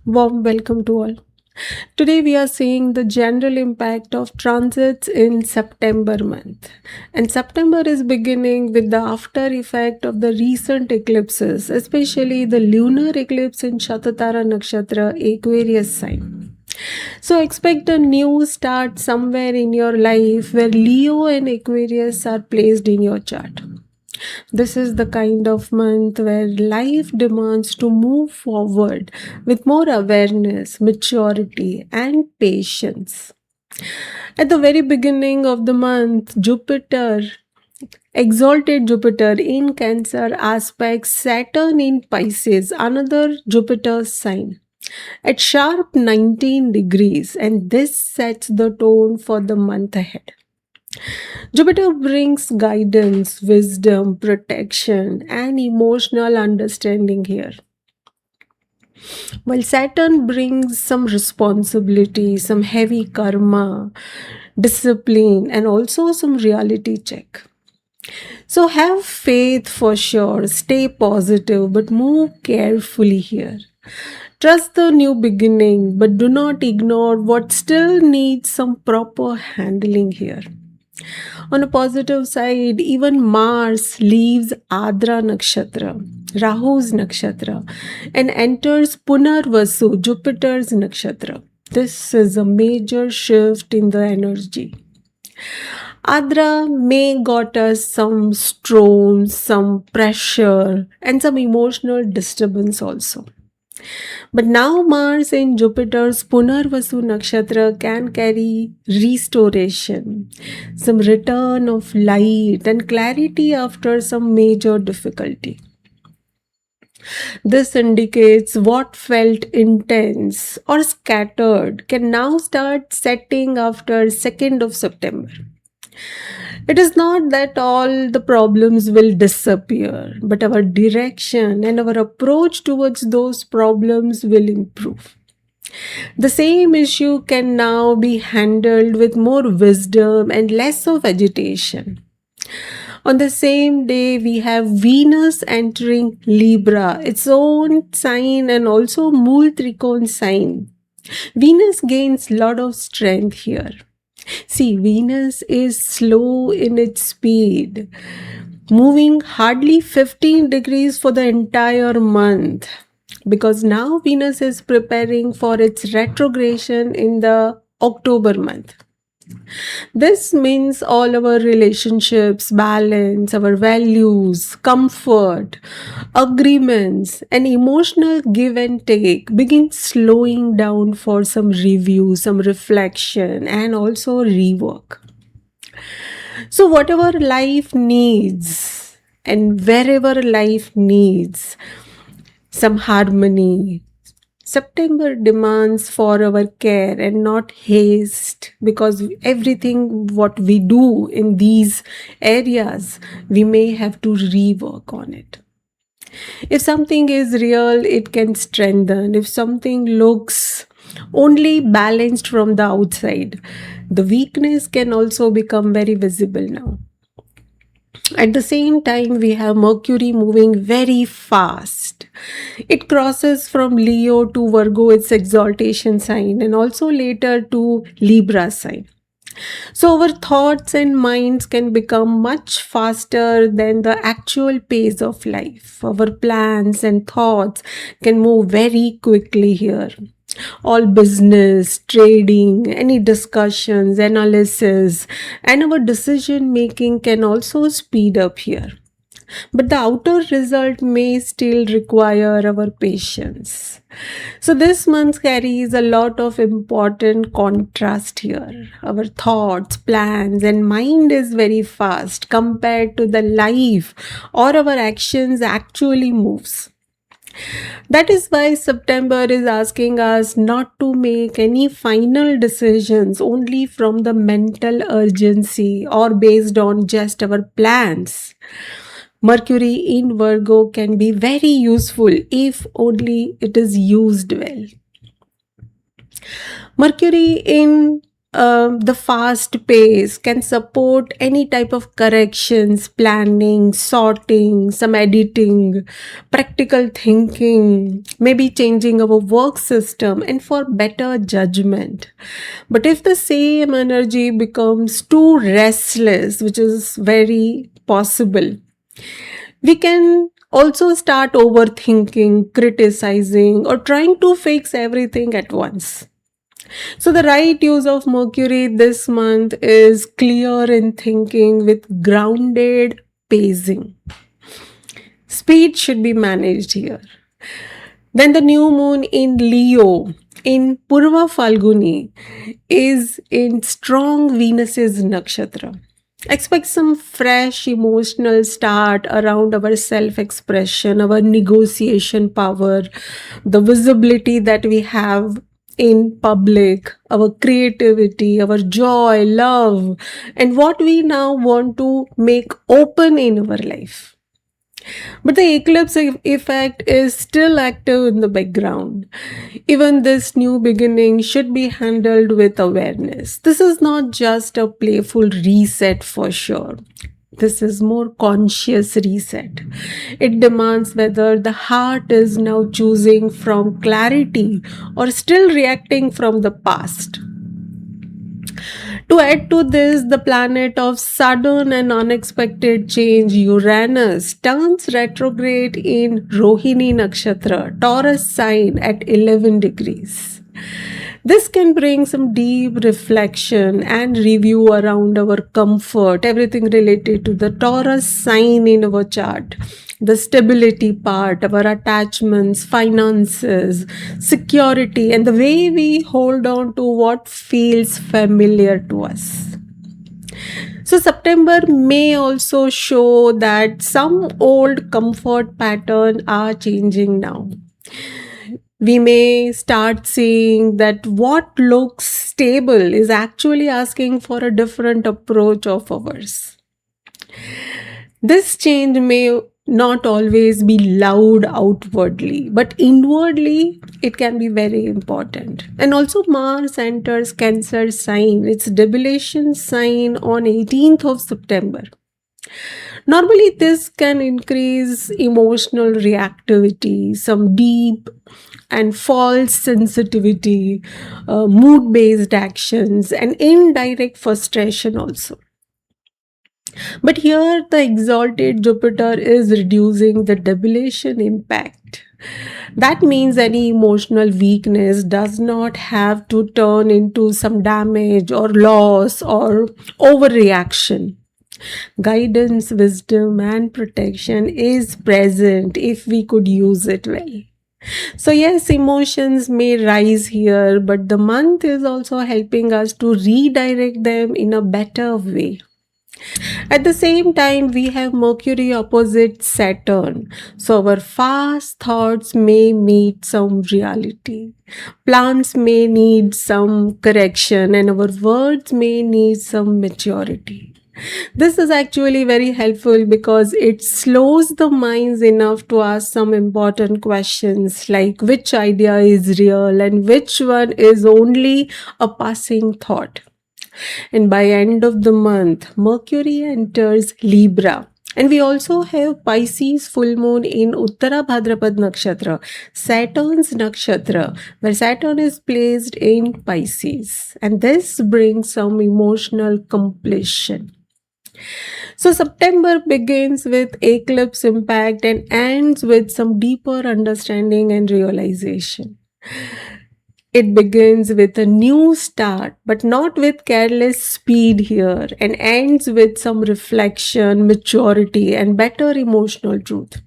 Warm welcome to all. Today we are seeing the general impact of transits in September month. And September is beginning with the after effect of the recent eclipses, especially the lunar eclipse in Shatatara Nakshatra Aquarius sign. So expect a new start somewhere in your life where Leo and Aquarius are placed in your chart. This is the kind of month where life demands to move forward with more awareness, maturity, and patience. At the very beginning of the month, exalted Jupiter in Cancer aspects Saturn in Pisces, another Jupiter sign, at sharp 19 degrees, and this sets the tone for the month ahead. Jupiter brings guidance, wisdom, protection, and emotional understanding here. While Saturn brings some responsibility, some heavy karma, discipline, and also some reality check. So have faith for sure, stay positive, but move carefully here. Trust the new beginning, but do not ignore what still needs some proper handling here. On a positive side, even Mars leaves Adra Nakshatra, Rahu's Nakshatra, and enters Punarvasu, Jupiter's Nakshatra. This is a major shift in the energy. Adra may got us some storms, some pressure, and some emotional disturbance also. But now Mars in Jupiter's Punarvasu Nakshatra can carry restoration, some return of light and clarity after some major difficulty. This indicates what felt intense or scattered can now start setting after 2nd of September. It is not that all the problems will disappear, but our direction and our approach towards those problems will improve. The same issue can now be handled with more wisdom and less of agitation. On the same day, we have Venus entering Libra, its own sign and also Mool Trikon sign. Venus gains lot of strength here. See, Venus is slow in its speed, moving hardly 15 degrees for the entire month because now Venus is preparing for its retrogression in the October month. This means all our relationships, balance, our values, comfort, agreements, and emotional give and take begin slowing down for some review, some reflection, and also rework. So, whatever life needs and wherever life needs some harmony, September demands for our care and not haste because everything what we do in these areas, we may have to rework on it. If something is real, it can strengthen. If something looks only balanced from the outside, the weakness can also become very visible now. At the same time, we have Mercury moving very fast. It crosses from Leo to Virgo, its exaltation sign, and also later to Libra sign. So, our thoughts and minds can become much faster than the actual pace of life. Our plans and thoughts can move very quickly here. All business, trading, any discussions, analysis, and our decision making can also speed up here. But the outer result may still require our patience. So, this month carries a lot of important contrast here. Our thoughts, plans, and mind is very fast compared to the life or our actions actually moves. That is why September is asking us not to make any final decisions only from the mental urgency or based on just our plans. Mercury in Virgo can be very useful if only it is used well. Mercury in the fast pace can support any type of corrections, planning, sorting, some editing, practical thinking, maybe changing our work system and for better judgment. But if the same energy becomes too restless, which is very possible, we can also start overthinking, criticizing, or trying to fix everything at once. So, the right use of Mercury this month is clear in thinking with grounded pacing. Speed should be managed here. Then, the new moon in Leo in Purva Falguni is in strong Venus's nakshatra. Expect some fresh emotional start around our self expression, our negotiation power, the visibility that we have in public, our creativity, our joy, love, and what we now want to make open in our life. But the eclipse effect is still active in the background. Even this new beginning should be handled with awareness. This is not just a playful reset for sure. This is more conscious reset. It demands whether the heart is now choosing from clarity or still reacting from the past. To add to this, the planet of sudden and unexpected change, Uranus, turns retrograde in Rohini Nakshatra, Taurus sign at 11 degrees. This can bring some deep reflection and review around our comfort, everything related to the Taurus sign in our chart, the stability part, our attachments, finances, security, and the way we hold on to what feels familiar to us. So, September may also show that some old comfort patterns are changing now. We may start seeing that what looks stable is actually asking for a different approach of ours. This change may not always be loud outwardly, but inwardly it can be very important. And also Mars enters Cancer sign, its debilation sign on 18th of September. Normally, this can increase emotional reactivity, some deep and false sensitivity, mood based actions, and indirect frustration also. But here, the exalted Jupiter is reducing the debilation impact. That means any emotional weakness does not have to turn into some damage or loss or overreaction. Guidance, wisdom, and protection is present if we could use it well. So, yes, emotions may rise here, but the month is also helping us to redirect them in a better way. At the same time, we have Mercury opposite Saturn. So, our fast thoughts may meet some reality. Plans may need some correction, and our words may need some maturity. This is actually very helpful because it slows the minds enough to ask some important questions like which idea is real and which one is only a passing thought. And by end of the month, Mercury enters Libra. And we also have Pisces full moon in Uttara Bhadrapad Nakshatra, Saturn's Nakshatra, where Saturn is placed in Pisces. And this brings some emotional completion. So September begins with eclipse impact and ends with some deeper understanding and realization. It begins with a new start, but not with careless speed here, and ends with some reflection, maturity, and better emotional truth.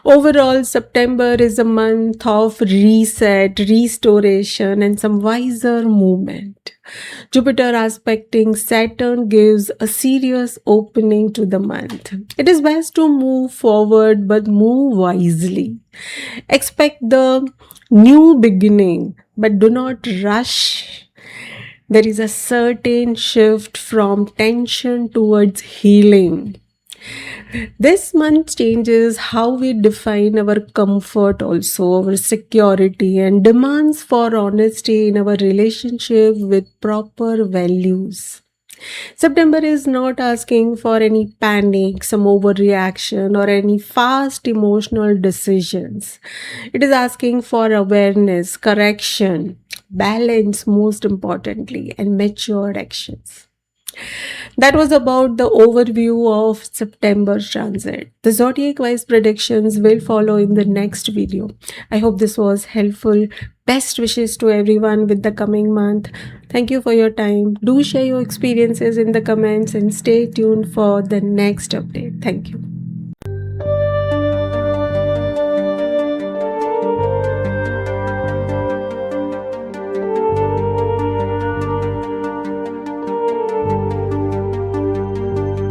Overall, September is a month of reset, restoration, and some wiser movement. Jupiter aspecting Saturn gives a serious opening to the month. It is best to move forward but move wisely. Expect the new beginning, but do not rush. There is a certain shift from tension towards healing. This month changes how we define our comfort, also our security, and demands for honesty in our relationship with proper values. September is not asking for any panic, some overreaction, or any fast emotional decisions. It is asking for awareness, correction, balance, most importantly, and matured actions. That was about the overview of September transit. The zodiac wise predictions will follow in the next video. I hope this was helpful. Best wishes to everyone with the coming month. Thank you for your time. Do share your experiences in the comments and stay tuned for the next update. Thank you.